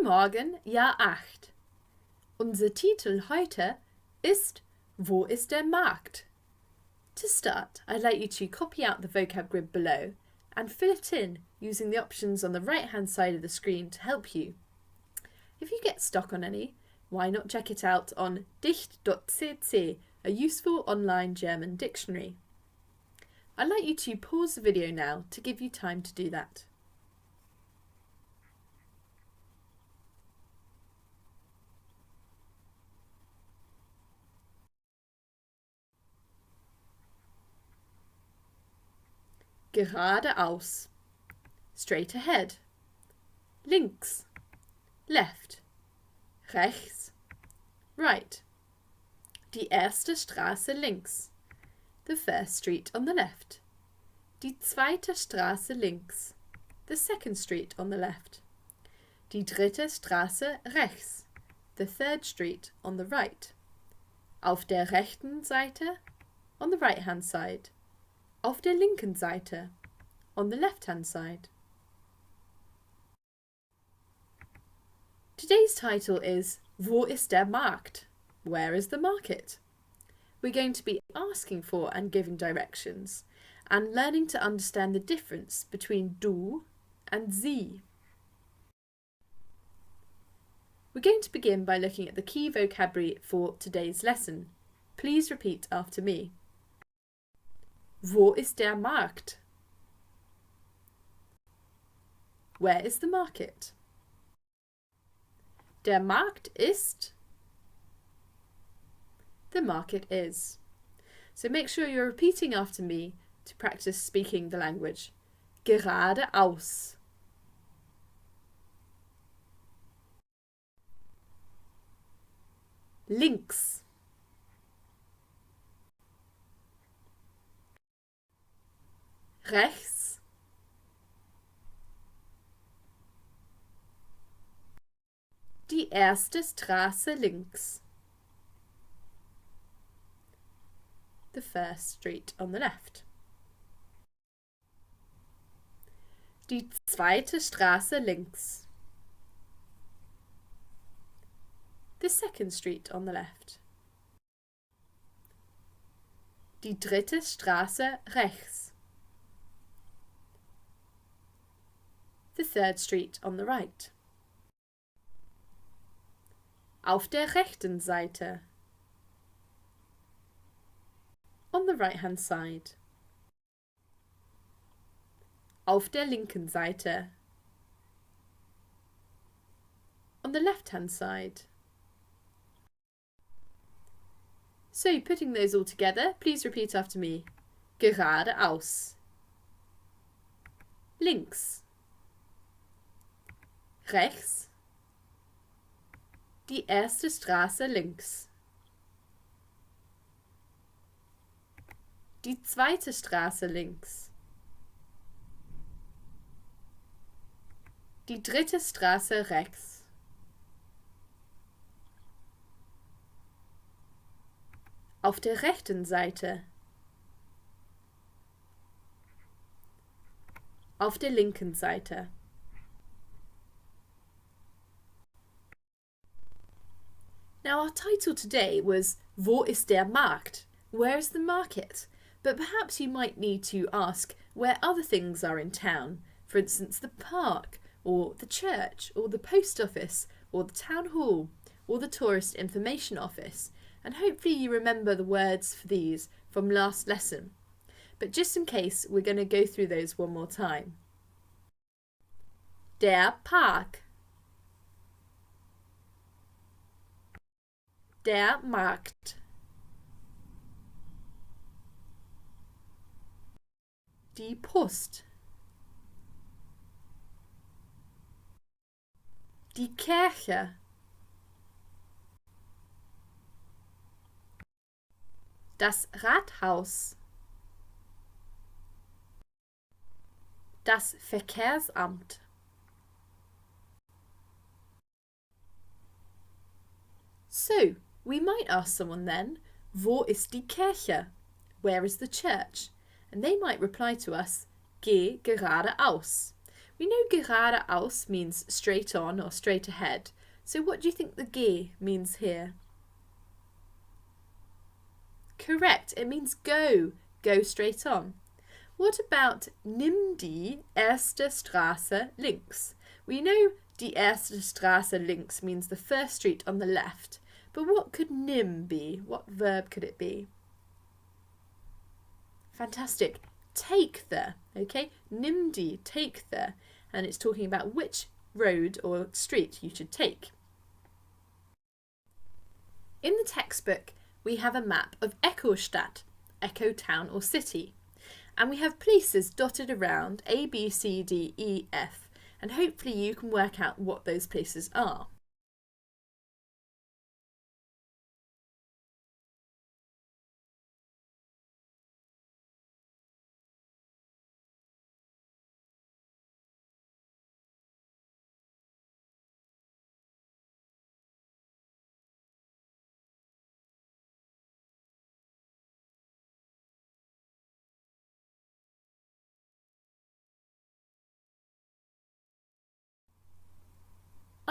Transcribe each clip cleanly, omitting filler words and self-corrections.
Morgen, Jahr 8. Unser Titel heute ist Wo ist der Markt? To start, I'd like you to copy out the vocab grid below and fill it in using the options on the right-hand side of the screen to help you. If you get stuck on any, why not check it out on dicht.cc, a useful online German dictionary. I'd like you to pause the video now to give you time to do that. Geradeaus, straight ahead. Links, left. Rechts, right. Die erste Straße links, the first street on the left. Die zweite Straße links, the second street on the left. Die dritte Straße rechts, the third street on the right. Auf der rechten Seite, on the right-hand side. Auf der linken Seite, on the left-hand side. Today's title is Wo ist der Markt? Where is the market? We're going to be asking for and giving directions and learning to understand the difference between du and sie. We're going to begin by looking at the key vocabulary for today's lesson. Please repeat after me. Wo ist der Markt? Where is the market? Der Markt ist. The market is. So make sure you're repeating after me to practice speaking the language. Geradeaus. Links. Rechts. Die erste Straße links. The first street on the left. Die zweite Straße links. The second street on the left. Die dritte Straße rechts. The third street on the right. Auf der rechten Seite. On the right-hand side. Auf der linken Seite. On the left-hand side. So, putting those all together, please repeat after me. Geradeaus. Links. Rechts. Die erste Straße links. Die zweite Straße links. Die dritte Straße rechts. Auf der rechten Seite. Auf der linken Seite. Now our title today was Wo ist der Markt? Where is the market? But perhaps you might need to ask where other things are in town, for instance the park, or the church, or the post office, or the town hall, or the tourist information office, and hopefully you remember the words for these from last lesson. But just in case, we're going to go through those one more time. Der Park. Der Markt. Die Post. Die Kirche. Das Rathaus. Das Verkehrsamt. So, we might ask someone then, wo ist die Kirche? Where is the church? And they might reply to us, geh geradeaus, We know geradeaus means straight on or straight ahead. So what do you think the G means here? Correct, it means go. Go straight on. What about nimm die erste Straße links? We know die erste Straße links means the first street on the left. But what could nimm be? What verb could it be? Fantastic. Take the. Okay, nimm die, take the. And it's talking about which road or street you should take. In the textbook, we have a map of Echo-Stadt, Echo town or city. And we have places dotted around A, B, C, D, E, F. And hopefully you can work out what those places are.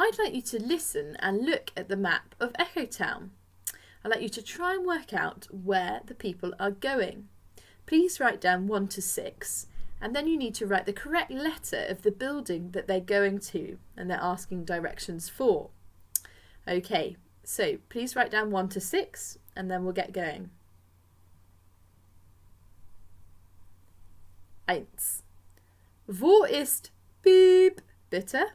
I'd like you to listen and look at the map of Echo Town. I'd like you to try and work out where the people are going. Please write down 1 to 6, and then you need to write the correct letter of the building that they're going to and they're asking directions for. Okay, so please write down 1 to 6 and then we'll get going. 1. Wo ist Piep, bitte?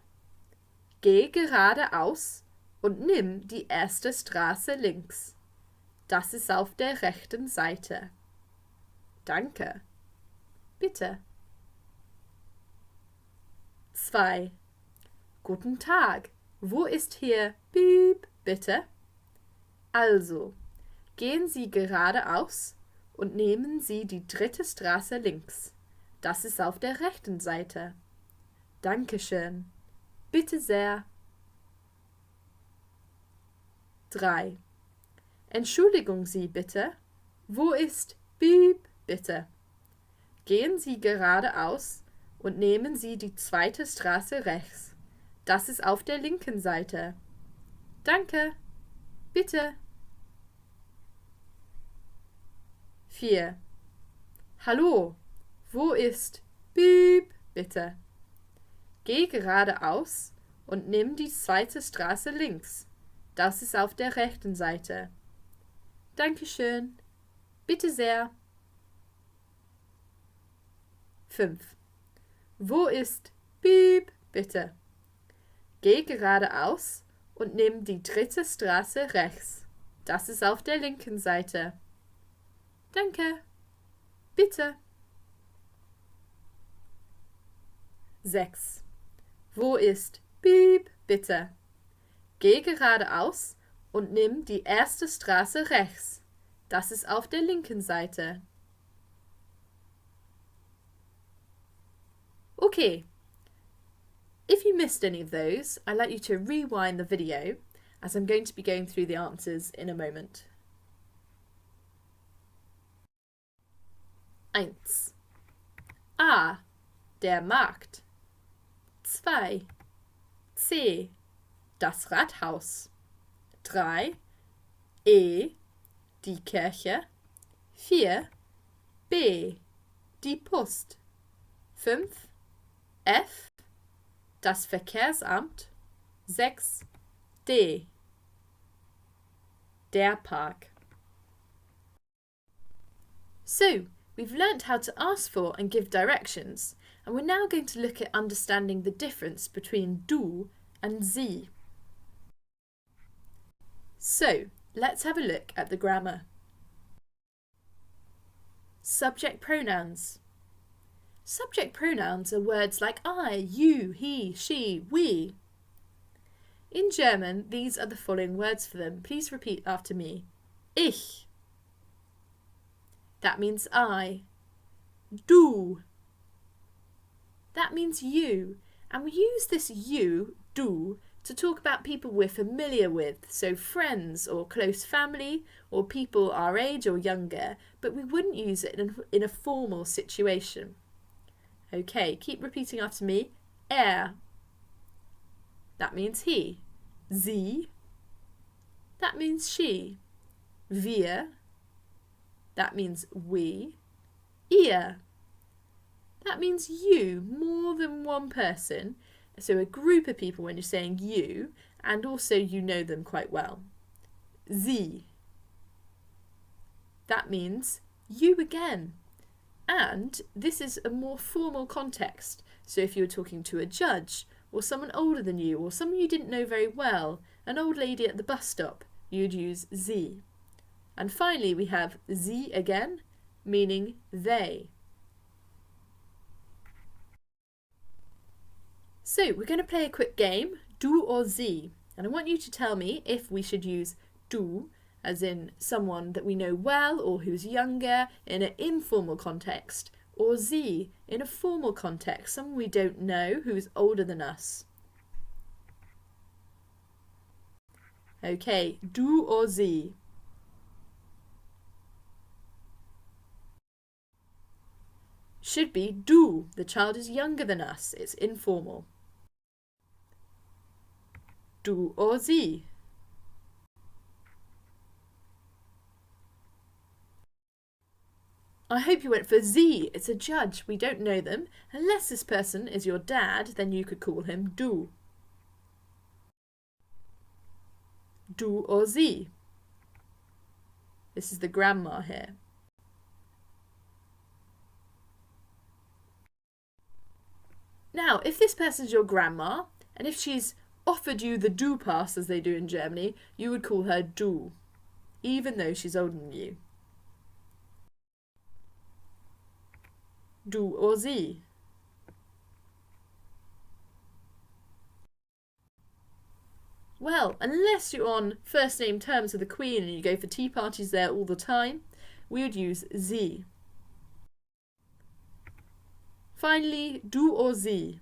Geh geradeaus und nimm die erste Straße links. Das ist auf der rechten Seite. Danke. Bitte. 2. Guten Tag. Wo ist hier Piep, bitte? Also, gehen Sie geradeaus und nehmen Sie die dritte Straße links. Das ist auf der rechten Seite. Dankeschön. Bitte sehr. 3. Entschuldigung Sie bitte. Wo ist Piep, bitte? Gehen Sie geradeaus und nehmen Sie die zweite Straße rechts. Das ist auf der linken Seite. Danke. Bitte. 4. Hallo. Wo ist Piep, bitte? Geh geradeaus und nimm die zweite Straße links. Das ist auf der rechten Seite. Dankeschön. Bitte sehr. 5. Wo ist Piep, bitte? Geh geradeaus und nimm die dritte Straße rechts. Das ist auf der linken Seite. Danke. Bitte. 6. Wo ist Piep, bitte? Geh geradeaus und nimm die erste Straße rechts. Das ist auf der linken Seite. Okay. If you missed any of those, I'd like you to rewind the video as I'm going to be going through the answers in a moment. 1. A. Der Markt. 2. C. Das Rathaus. 3. E. Die Kirche. 4. B. Die Post. 5. F. Das Verkehrsamt. 6. D. Der Park. So, we've learnt how to ask for and give directions, and we're now going to look at understanding the difference between du and sie. So, let's have a look at the grammar. Subject pronouns. Subject pronouns are words like I, you, he, she, we. In German, these are the following words for them. Please repeat after me. Ich. That means I. Du. That means you, and we use this you, du, to talk about people we're familiar with, so friends or close family or people our age or younger, but we wouldn't use it in a formal situation. Okay, keep repeating after me. er. That means he. Sie. That means she. Wir. That means we. Ihr. That means you, more than one person. So a group of people when you're saying you, and also you know them quite well. Sie. That means you again. And this is a more formal context. So if you were talking to a judge, or someone older than you, or someone you didn't know very well, an old lady at the bus stop, you'd use sie. And finally we have sie again, meaning they. So we're going to play a quick game, du or sie, and I want you to tell me if we should use du, as in someone that we know well or who's younger in an informal context, or sie in a formal context, someone we don't know who's older than us. Okay, du or sie? Should be du. The child is younger than us. It's informal. Du or sie? I hope you went for sie. It's a judge. We don't know them. Unless this person is your dad, then you could call him du. Du or sie? This is the grandma here. Now, if this person's your grandma, and if she's offered you the du pass, as they do in Germany, you would call her du, even though she's older than you. Du or sie? Well, unless you're on first name terms with the Queen and you go for tea parties there all the time, we would use sie. Finally, du or sie?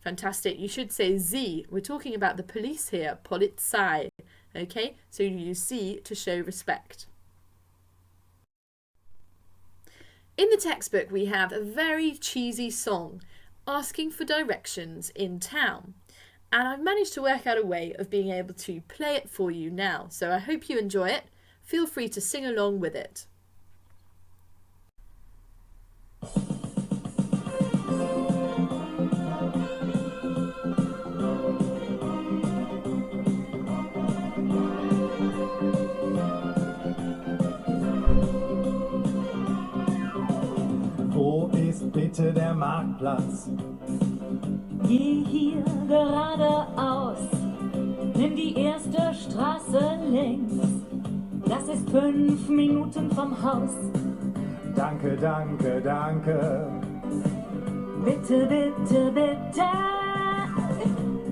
Fantastic, you should say sie. We're talking about the police here, Polizei. Okay, so you use sie to show respect. In the textbook we have a very cheesy song asking for directions in town, and I've managed to work out a way of being able to play it for you now, so I hope you enjoy it. Feel free to sing along with it. Wo ist bitte der Marktplatz? Geh hier geradeaus, nimm die erste Straße links. Das ist 5 Minuten vom Haus. Danke, danke, danke. Bitte, bitte, bitte.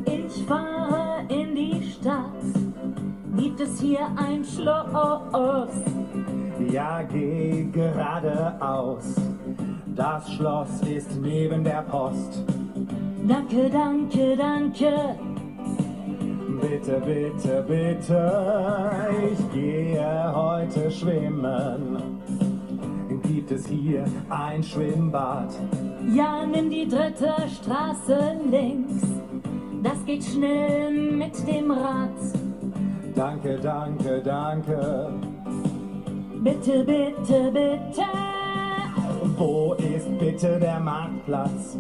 Ich fahre in die Stadt. Gibt es hier ein Schloss? Ja, geh geradeaus. Das Schloss ist neben der Post. Danke, danke, danke. Bitte, bitte, bitte. Ich gehe heute schwimmen. Gibt es hier ein Schwimmbad? Ja, nimm die 3. Straße links. Das geht schnell mit dem Rad. Danke, danke, danke. Bitte, bitte, bitte. Wo ist bitte der Marktplatz?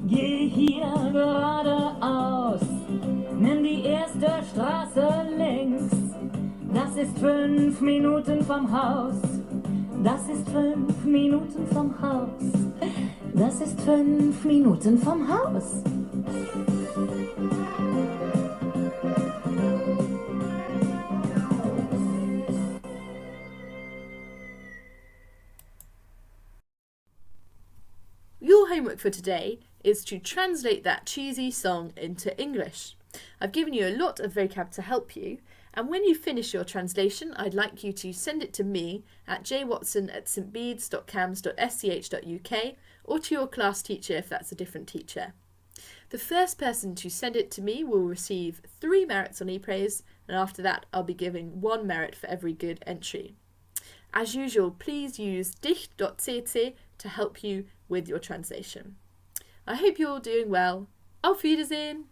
Geh hier geradeaus, nimm die erste Straße links. Das ist 5 Minuten vom Haus. Das ist 5 Minuten vom Haus. Das ist 5 Minuten vom Haus. Your homework for today is to translate that cheesy song into English. I've given you a lot of vocab to help you, and when you finish your translation, I'd like you to send it to me at jwatson@stbedes.cambs.sch.uk or to your class teacher if that's a different teacher. The first person to send it to me will receive 3 merits on ePraise, and after that I'll be giving 1 merit for every good entry. As usual, please use dicht.cc to help you with your translation. I hope you're all doing well. Auf Wiedersehen!